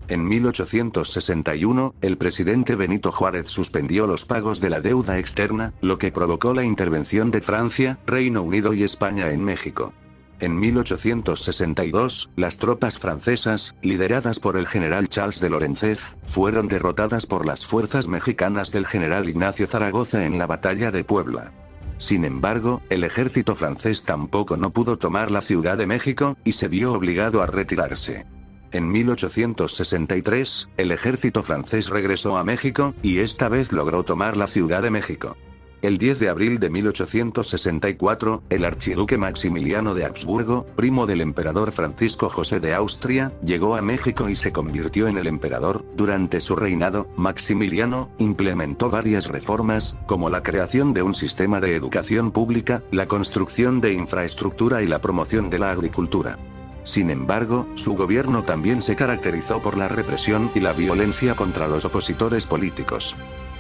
En 1861, el presidente Benito Juárez suspendió los pagos de la deuda externa, lo que provocó la intervención de Francia, Reino Unido y España en México. En 1862, las tropas francesas, lideradas por el general Charles de Lorenzez, fueron derrotadas por las fuerzas mexicanas del general Ignacio Zaragoza en la batalla de Puebla. Sin embargo, el ejército francés tampoco no pudo tomar la Ciudad de México, y se vio obligado a retirarse. En 1863, el ejército francés regresó a México, y esta vez logró tomar la Ciudad de México. El 10 de abril de 1864, el archiduque Maximiliano de Habsburgo, primo del emperador Francisco José de Austria, llegó a México y se convirtió en el emperador. Durante su reinado, Maximiliano implementó varias reformas, como la creación de un sistema de educación pública, la construcción de infraestructura y la promoción de la agricultura. Sin embargo, su gobierno también se caracterizó por la represión y la violencia contra los opositores políticos.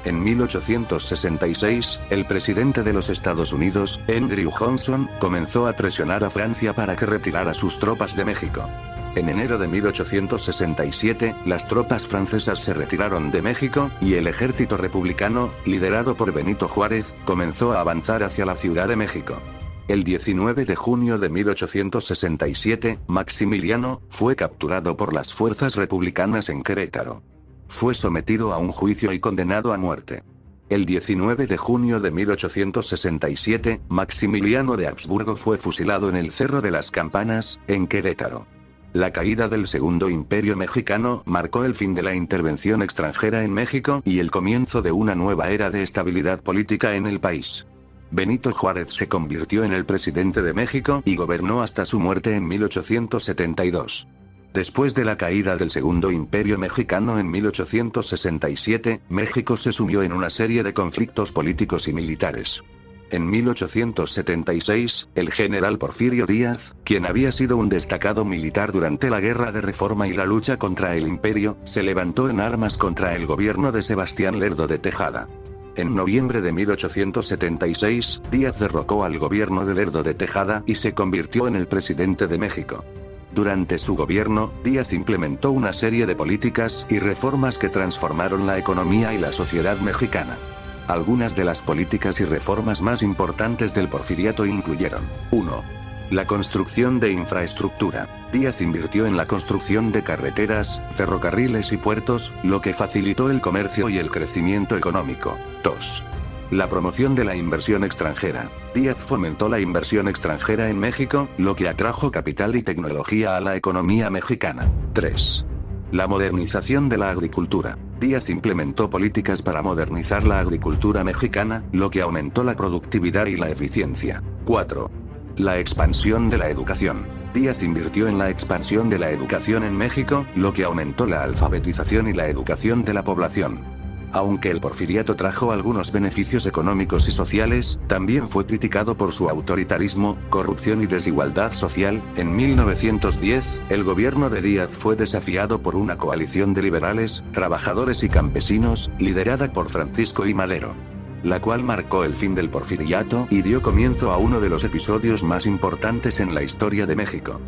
En 1866, el presidente de los Estados Unidos, Andrew Johnson, comenzó a presionar a Francia para que retirara sus tropas de México. En enero de 1867, las tropas francesas se retiraron de México, y el ejército republicano, liderado por Benito Juárez, comenzó a avanzar hacia la Ciudad de México. El 19 de junio de 1867, Maximiliano fue capturado por las fuerzas republicanas en Querétaro. Fue sometido a un juicio y condenado a muerte. El 19 de junio de 1867, Maximiliano de Habsburgo fue fusilado en el Cerro de las Campanas, en Querétaro. La caída del Segundo Imperio Mexicano marcó el fin de la intervención extranjera en México y el comienzo de una nueva era de estabilidad política en el país. Benito Juárez se convirtió en el presidente de México y gobernó hasta su muerte en 1872. Después de la caída del Segundo Imperio Mexicano en 1867, México se sumió en una serie de conflictos políticos y militares. En 1876, el general Porfirio Díaz, quien había sido un destacado militar durante la Guerra de Reforma y la lucha contra el imperio, se levantó en armas contra el gobierno de Sebastián Lerdo de Tejada. En noviembre de 1876, Díaz derrocó al gobierno de Lerdo de Tejada y se convirtió en el presidente de México. Durante su gobierno, Díaz implementó una serie de políticas y reformas que transformaron la economía y la sociedad mexicana. Algunas de las políticas y reformas más importantes del porfiriato incluyeron: 1. La construcción de infraestructura. Díaz invirtió en la construcción de carreteras, ferrocarriles y puertos, lo que facilitó el comercio y el crecimiento económico. 2. La promoción de la inversión extranjera. Díaz fomentó la inversión extranjera en México, lo que atrajo capital y tecnología a la economía mexicana. 3. La modernización de la agricultura. Díaz implementó políticas para modernizar la agricultura mexicana, lo que aumentó la productividad y la eficiencia. 4. La expansión de la educación. Díaz invirtió en la expansión de la educación en México, lo que aumentó la alfabetización y la educación de la población. Aunque el porfiriato trajo algunos beneficios económicos y sociales, también fue criticado por su autoritarismo, corrupción y desigualdad social. En 1910, el gobierno de Díaz fue desafiado por una coalición de liberales, trabajadores y campesinos, liderada por Francisco I. Madero, la cual marcó el fin del porfiriato y dio comienzo a uno de los episodios más importantes en la historia de México.